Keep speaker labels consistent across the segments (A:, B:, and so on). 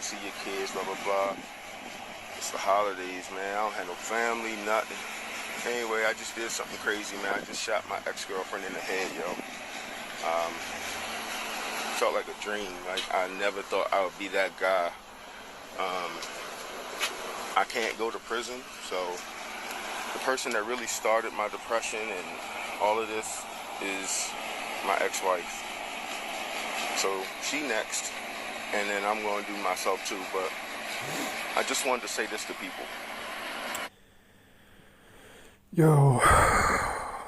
A: don't see your kids, blah, blah, blah. It's the holidays, man. I don't have no family, nothing. Anyway, I just did something crazy, man. I just shot my ex-girlfriend in the head, yo. Um, Felt like a dream. Like, I never thought I would be that guy. Um, I can't go to prison, so the person that really started my depression and all of this is my ex-wife. So she next, and then I'm going to do myself too. But I just wanted to say this to people.
B: Yo,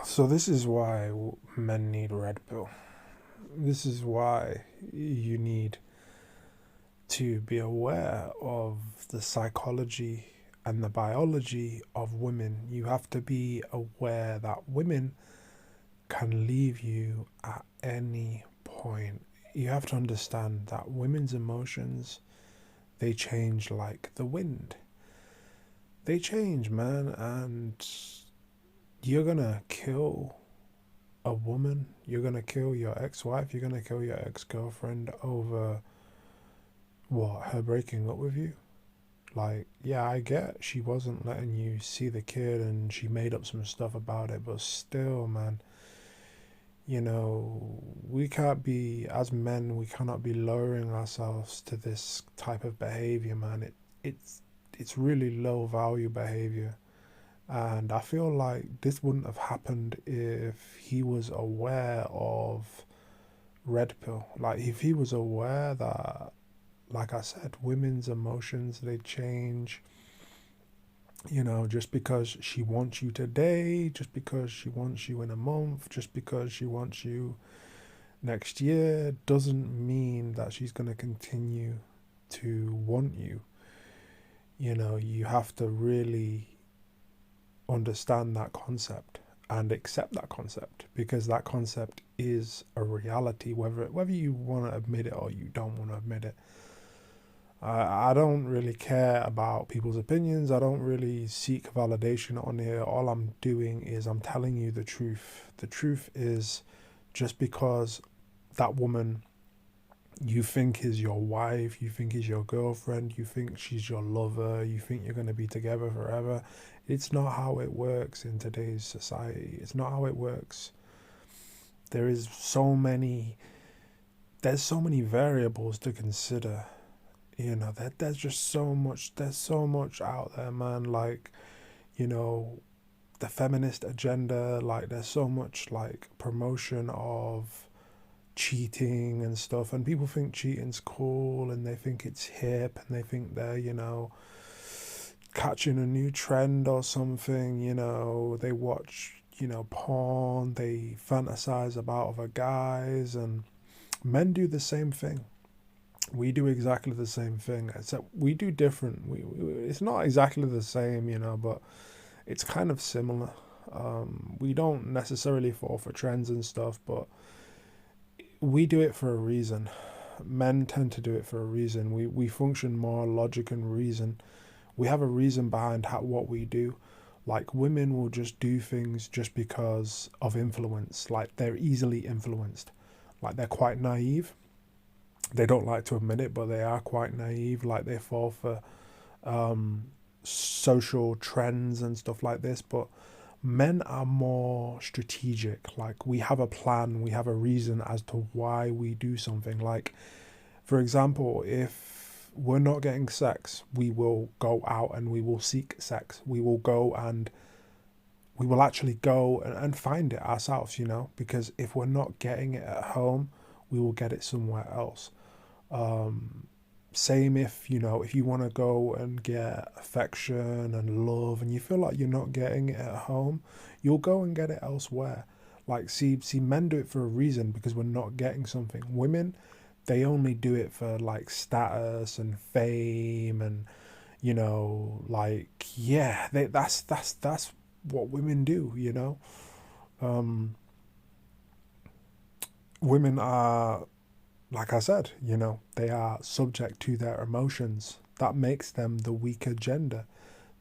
B: so this is why men need red pill. This is why you need to be aware of the psychology and the biology of women. You have to be aware that women can leave you at any point. You have to understand that women's emotions, they change like the wind. They change, man, and you're gonna kill a woman, you're gonna kill your ex-wife, you're gonna kill your ex-girlfriend over what, her breaking up with you? Like, yeah, I get she wasn't letting you see the kid and she made up some stuff about it, but still, man, we can't be, as men, we cannot be lowering ourselves to this type of behavior, man. It's really low value behavior. And I feel like this wouldn't have happened if he was aware of red pill. Like, if he was aware that, like I said, women's emotions, they change. Just because she wants you today, just because she wants you in a month, just because she wants you next year, doesn't mean that she's going to continue to want you. You have to really understand that concept and accept that concept, because that concept is a reality, whether you want to admit it or you don't want to admit it. I don't really care about people's opinions. I don't really seek validation on here. All I'm doing is I'm telling you the truth. The truth is, just because that woman you think is your wife, you think is your girlfriend, you think she's your lover, you think you're going to be together forever, it's not how it works in today's society. It's not how it works. There is so many there's so many variables to consider. That there's so much out there, man. Like, you know the feminist agenda, like there's so much like promotion of cheating and stuff, and people think cheating's cool and they think it's hip and they think they're catching a new trend or something. They watch porn, they fantasize about other guys, and men do the same thing. We do exactly the same thing, except we do different. It's not exactly the same, but it's kind of similar. We don't necessarily fall for trends and stuff, but we do it for a reason. Men tend to do it for a reason. We function more logic and reason. We have a reason behind what we do. Like, women will just do things just because of influence. Like, they're easily influenced. Like, they're quite naive. They don't like to admit it, but they are quite naive. Like, they fall for social trends and stuff like this. But men are more strategic. Like, we have a plan, we have a reason as to why we do something. Like, for example, if we're not getting sex, we will go out and we will seek sex. We will go and we will actually go and find it ourselves, because if we're not getting it at home, we will get it somewhere else. Um, Same if you want to go and get affection and love and you feel like you're not getting it at home, you'll go and get it elsewhere. Like, see, men do it for a reason, because we're not getting something. Women, they only do it for like status and fame, and like, yeah, that's what women do. um Women are, like I said, they are subject to their emotions. That makes them the weaker gender.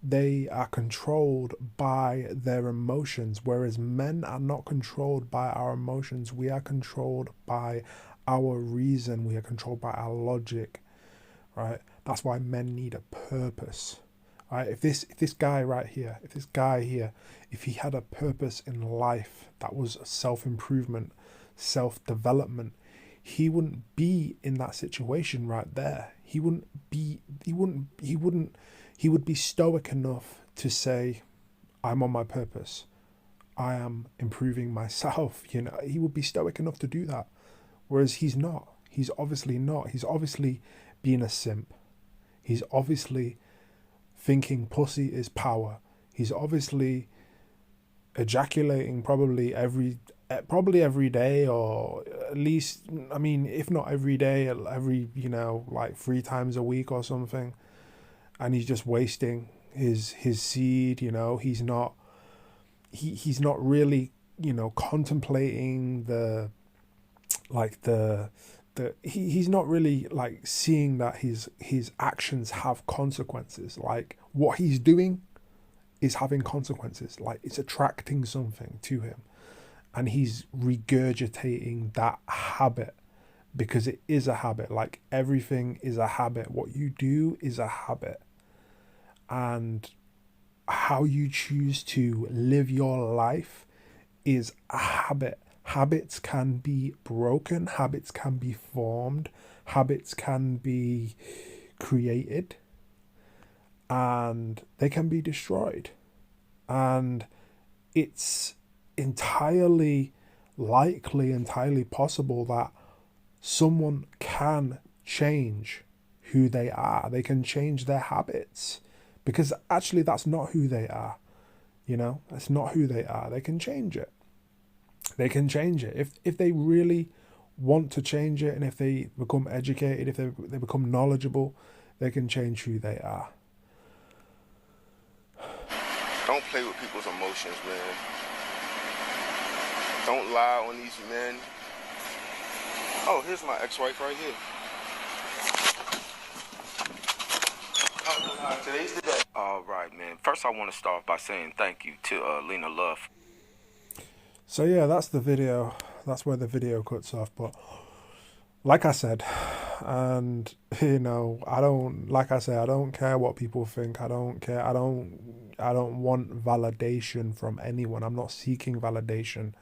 B: They are controlled by their emotions, whereas men are not controlled by our emotions. We are controlled by our reason. We are controlled by our logic. right? That's why men need a purpose, right? If this guy right here, if he had a purpose in life that was self-improvement, self-development, he wouldn't be in that situation right there. He would be stoic enough to say, I'm on my purpose. I am improving myself. He would be stoic enough to do that. Whereas he's not. He's obviously not. He's obviously being a simp. He's obviously thinking pussy is power. He's obviously ejaculating probably every day, or at least, I mean, if not every day, every, like 3 times a week or something. And he's just wasting his seed. He's not really, contemplating he's not really like seeing that his actions have consequences. Like what he's doing is having consequences. Like it's attracting something to him, and he's regurgitating that habit because it is a habit. Like everything is a habit. What you do is a habit, and how you choose to live your life is a habit. Habits can be broken, habits can be formed, habits can be created, and they can be destroyed. And it's entirely likely, entirely possible that someone can change who they are. They can change their habits, because actually that's not who they are. That's not who they are. They can change it. They can change it if they really want to change it, and if they become educated, if they become knowledgeable, they can change who they are.
A: Don't play with people's emotions, man. Don't lie on these men. Oh, here's my ex-wife right here. Today's the day. All right, man. First, I want to start by saying thank you to Lena Love.
B: So yeah, that's the video. That's where the video cuts off. But like I said, and I don't care what people think. I don't care. I don't want validation from anyone. I'm not seeking validation.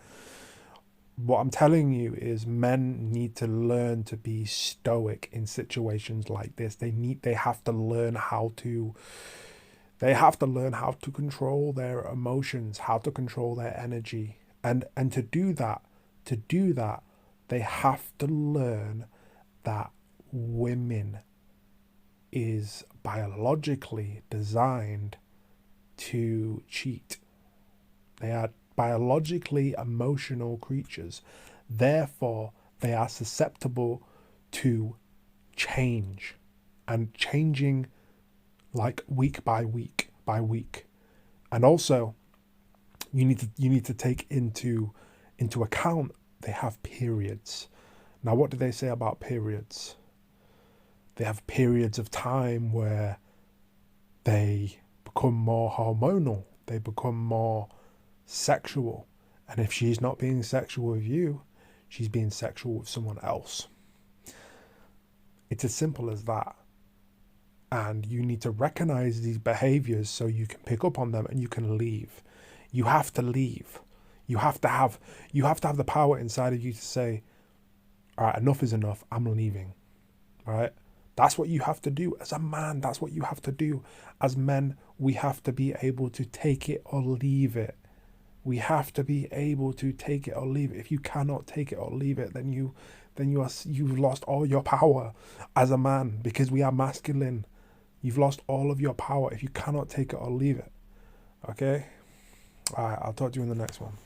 B: What I'm telling you is men need to learn to be stoic in situations like this. They have to learn how to control their emotions, how to control their energy. And to do that, they have to learn that women is biologically designed to cheat. They are biologically emotional creatures. Therefore, they are susceptible to change, and changing like week by week by week. And also, you need to take into account they have periods. Now, what do they say about periods? They have periods of time where they become more hormonal, they become more sexual. And if she's not being sexual with you, she's being sexual with someone else. It's as simple as that. And you need to recognize these behaviors so you can pick up on them and you can leave. You have to leave. You have to have the power inside of you to say, all right, enough is enough. I'm leaving. All right. That's what you have to do as a man. That's what you have to do. As men, we have to be able to take it or leave it. We have to be able to take it or leave it. If you cannot take it or leave it, then you've lost all your power as a man, because we are masculine. You've lost all of your power if you cannot take it or leave it. Okay? All right, I'll talk to you in the next one.